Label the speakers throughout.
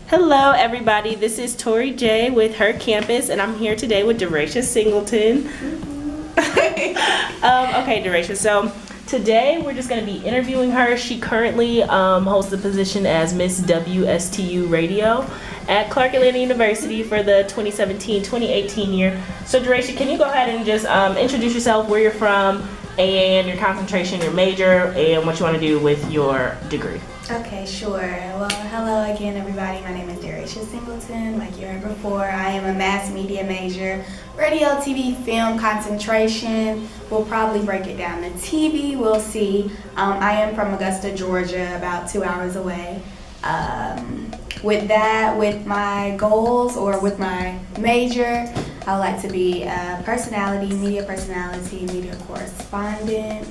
Speaker 1: Hello everybody, this is Tori J with Her Campus and I'm here today with Darasha Singleton. Okay, Darasha, so today we're just going to be interviewing her. She currently holds the position as Miss WSTU Radio at Clark Atlanta University for the 2017-2018 year. So Darasha, can you go ahead and just introduce yourself, where you're from, and your concentration, your major, and what you want to do with your degree?
Speaker 2: Okay, sure. Well, hello again, everybody. My name is Darasha Singleton. Like you heard before, I am a mass media major, radio, TV, film concentration. We'll probably break it down to TV. We'll see. I am from Augusta, Georgia, about 2 hours away. With that, with my goals or with my major, I would like to be a media personality, media correspondent.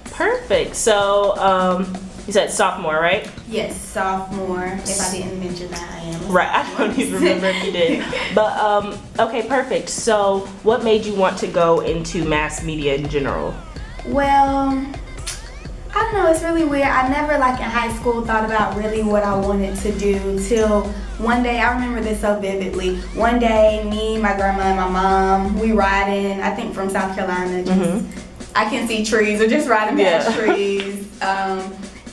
Speaker 1: Perfect. So, you said sophomore, right?
Speaker 2: Yes, sophomore. If I didn't mention that, I am.
Speaker 1: Right, I don't even remember if you did. But, okay, perfect. So, what made you want to go into mass media in general?
Speaker 2: Well, I don't know, it's really weird. I never, like in high school, thought about really what I wanted to do till one day. I remember this so vividly. One day, me, my grandma, and my mom, we riding, I think from South Carolina. I can see trees, or just riding past trees.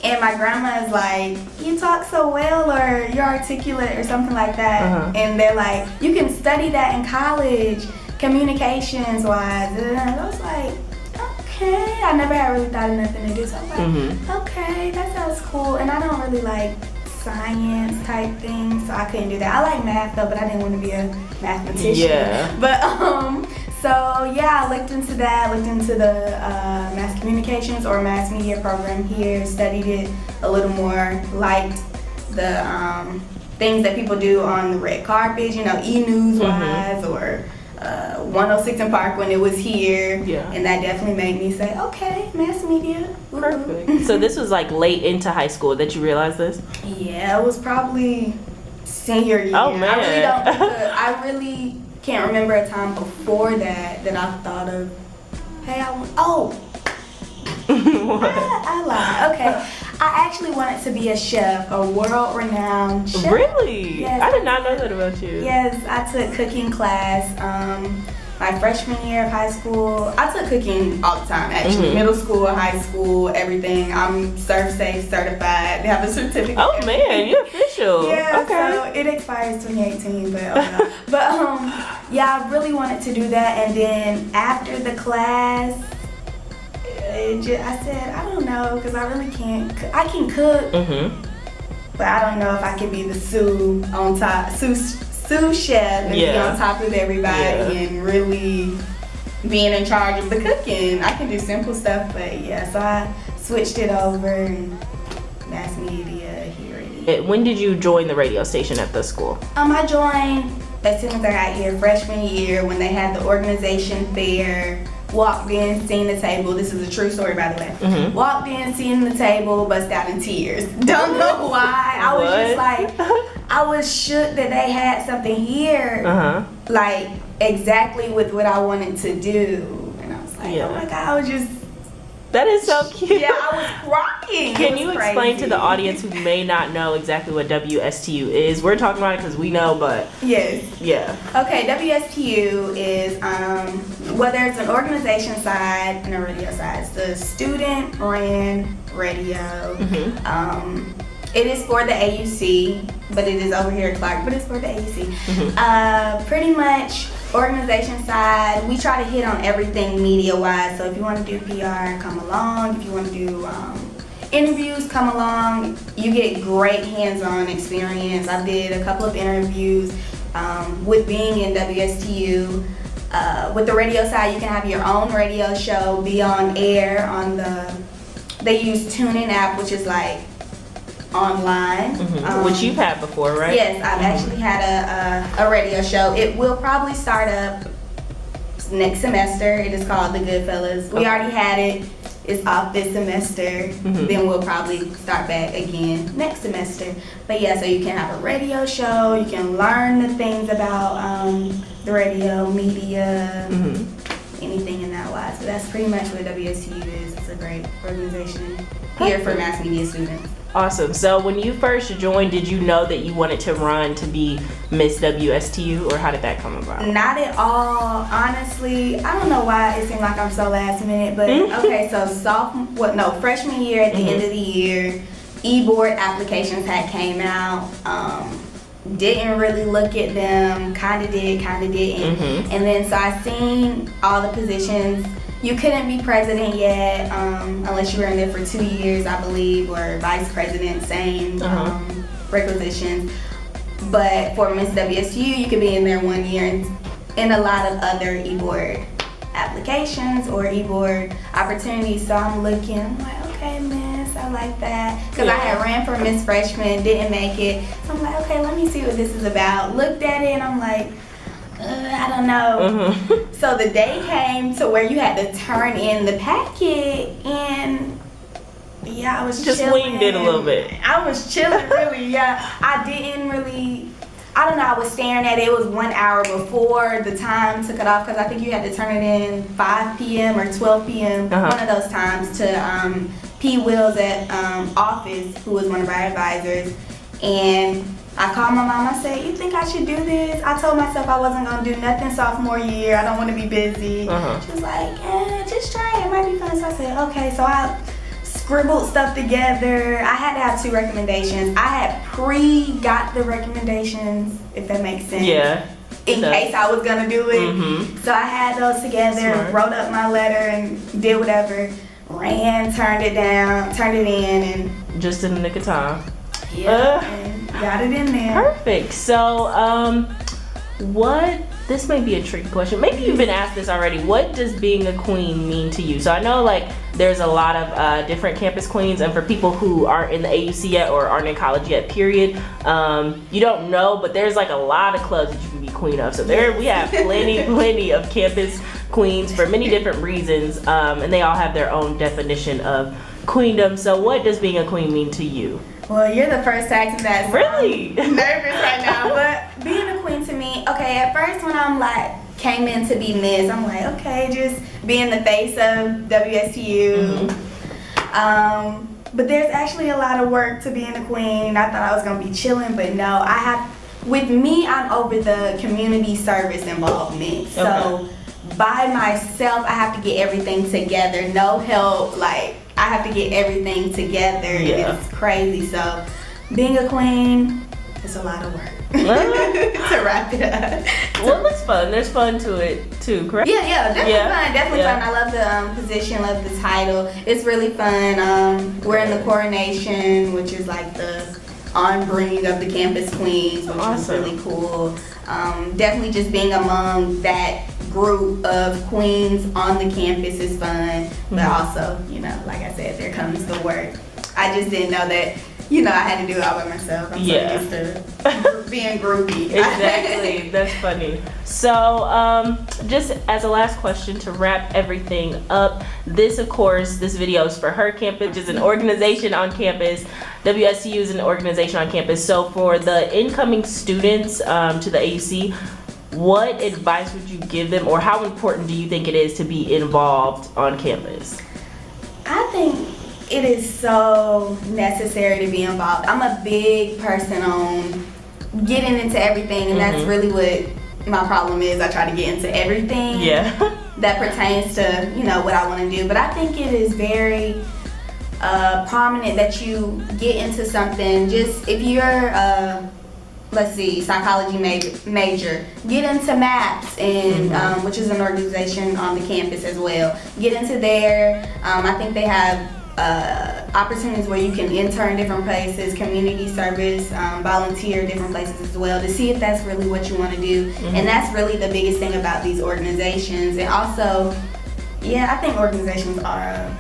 Speaker 2: And my grandma is like, you talk so well, or you're articulate, or something like that. And they're like, you can study that in college, communications wise. And I was like, okay. I never had really thought of nothing to do, so I was like, okay, that sounds cool. And I don't really like science type things, so I couldn't do that. I like math though, but I didn't want to be a mathematician.
Speaker 1: Yeah.
Speaker 2: But so yeah, I looked into that, looked into the mass communications or mass media program here, studied it a little more, liked the things that people do on the red carpet, you know, e-news wise, or 106 in Park when it was here. And that definitely made me say, okay, mass media.
Speaker 1: Perfect. So this was like late into high school that you realized this?
Speaker 2: Yeah, it was probably senior year.
Speaker 1: Oh man.
Speaker 2: I really can't remember a time before that I thought of, hey, I lied. Okay. I actually wanted to be a chef, a world-renowned chef.
Speaker 1: Really?
Speaker 2: Yes.
Speaker 1: I did not know that about you.
Speaker 2: Yes, I took cooking class my freshman year of high school. I took cooking all the time, actually. Middle school, high school, everything. I'm Serve Safe certified. They have a certificate.
Speaker 1: Oh man, you're official.
Speaker 2: Yeah,
Speaker 1: okay.
Speaker 2: So it expires 2018, but yeah, I really wanted to do that. And then after the class, I said, I don't know, because I really can't. I can cook, but I don't know if I can be the sous chef and be on top of everybody and really being in charge of the cooking. I can do simple stuff, but yeah, so I switched it over and mass media here it is.
Speaker 1: When did you join the radio station at the school?
Speaker 2: I joined as soon as I got here, freshman year, when they had the organization fair. Walked in, seen the table. This is a true story, by the way. Walked in, seen the table, bust out in tears. Don't know why. I was just like, I was shook that they had something here, like exactly with what I wanted to do. And I was like, oh my God, I was just.
Speaker 1: That is so cute.
Speaker 2: Yeah, I was crying.
Speaker 1: Can you explain to the audience who may not know exactly what WSTU is? We're talking about it because we know, but.
Speaker 2: Yes.
Speaker 1: Yeah. Okay,
Speaker 2: WSTU is, well, there's an organization side and a radio side. It's the student-ran radio. It is for the AUC, but it is over here at Clark, but it's for the AUC. Pretty much, organization side, we try to hit on everything media-wise. So if you want to do PR, come along. If you want to do interviews, come along. You get great hands-on experience. I did a couple of interviews with being in WSTU. With the radio side, you can have your own radio show, be on air on they use TuneIn app, which is like online.
Speaker 1: Which you've had before, right?
Speaker 2: Yes, I've actually had a radio show. It will probably start up next semester. It is called The Goodfellas. We already had it. It's off this semester. Then we'll probably start back again next semester. But yeah, so you can have a radio show. You can learn the things about the radio, media, anything in that wise. So that's pretty much what WSTU is. It's a great organization here for mass media students.
Speaker 1: Awesome. So when you first joined, did you know that you wanted to run to be Miss WSTU, or how did that come about?
Speaker 2: Not at all. Honestly, I don't know why it seemed like I'm so last minute, but okay, so freshman year at the end of the year, e-board applications had came out. Didn't really look at them, kind of did, kind of didn't. And then so I seen all the positions. You couldn't be president yet unless you were in there for 2 years, I believe, or vice president, same requisitions. But for Miss WSU, you could be in there 1 year, and a lot of other e-board applications or e-board opportunities. So I'm looking, I'm like, okay, Miss, I like that. Because I had ran for Miss Freshman, didn't make it. So I'm like, okay, let me see what this is about. Looked at it, and I'm like, I don't know. So the day came to where you had to turn in the packet, and I was
Speaker 1: just
Speaker 2: chilling.
Speaker 1: winged it a little bit.
Speaker 2: I was chilling, really. I didn't really. I don't know. I was staring at it. It was 1 hour before the time to cut off, because I think you had to turn it in 5 p.m. or 12 p.m. One of those times to P. Wills at office, who was one of our advisors, and I called my mom. I said, "You think I should do this?" I told myself I wasn't gonna do nothing sophomore year. I don't want to be busy. She was like, "Just try it. It might be fun." So I said, "Okay." So I scribbled stuff together. I had to have 2 recommendations. I had got the recommendations, if that makes sense. Yeah. In case I was gonna do it. So I had those together, wrote up my letter, and did whatever. Ran, turned it in, and
Speaker 1: just in the nick of time.
Speaker 2: And got it in there.
Speaker 1: Perfect. So, this may be a tricky question. Maybe you've been asked this already. What does being a queen mean to you? So I know there's a lot of different campus queens, and for people who aren't in the AUC yet or aren't in college yet, period, you don't know, but there's a lot of clubs that you can be queen of. So we have plenty of campus queens for many different reasons, and they all have their own definition of queendom. So what does being a queen mean to you?
Speaker 2: Well, you're the first to ask me that. So
Speaker 1: really?
Speaker 2: I'm nervous right now, but being a queen to me, okay, at first when I'm came in to be Miss, I'm like, okay, just being the face of WSTU. But there's actually a lot of work to being a queen. I thought I was gonna be chilling, but no, with me, I'm over the community service involvement. So by myself, I have to get everything together, no help, I have to get everything together, and it's crazy. So being a queen is a lot of work to wrap it up.
Speaker 1: Well, it looks fun. There's fun to it too, correct?
Speaker 2: Yeah, definitely fun. I love the position, love the title. It's really fun. We're in the coronation, which is the on-bring of the campus queens, which is really cool. Definitely just being among that group of queens on the campus is fun, but also, like I said, there comes the work. I just didn't know that, I had to do it all by myself. I'm so used to being groupie.
Speaker 1: Exactly. That's funny. So, just as a last question to wrap everything up, this video is for Her Campus, which is an organization on campus. WSTU is an organization on campus. So for the incoming students to the AUC, what advice would you give them, or how important do you think it is to be involved on campus?
Speaker 2: I think it is so necessary to be involved. I'm a big person on getting into everything, and that's really what my problem is. I try to get into everything that pertains to, what I want to do. But I think it is very prominent that you get into something. Just if you're psychology major, get into MAPS, and which is an organization on the campus as well. Get into there. I think they have opportunities where you can intern different places, community service, volunteer different places as well, to see if that's really what you want to do. And that's really the biggest thing about these organizations. And also, I think organizations are a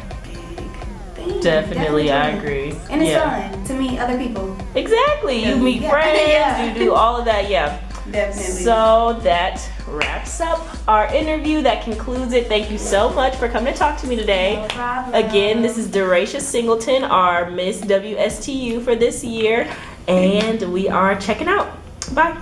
Speaker 2: thing.
Speaker 1: Definitely, I agree.
Speaker 2: And it's fun to meet other people.
Speaker 1: Exactly. You meet friends, you do all of that,
Speaker 2: Definitely.
Speaker 1: So that wraps up our interview. That concludes it. Thank you so much for coming to talk to me today.
Speaker 2: No problem.
Speaker 1: Again, this is Darasha Singleton, our Miss WSTU for this year, and we are checking out. Bye.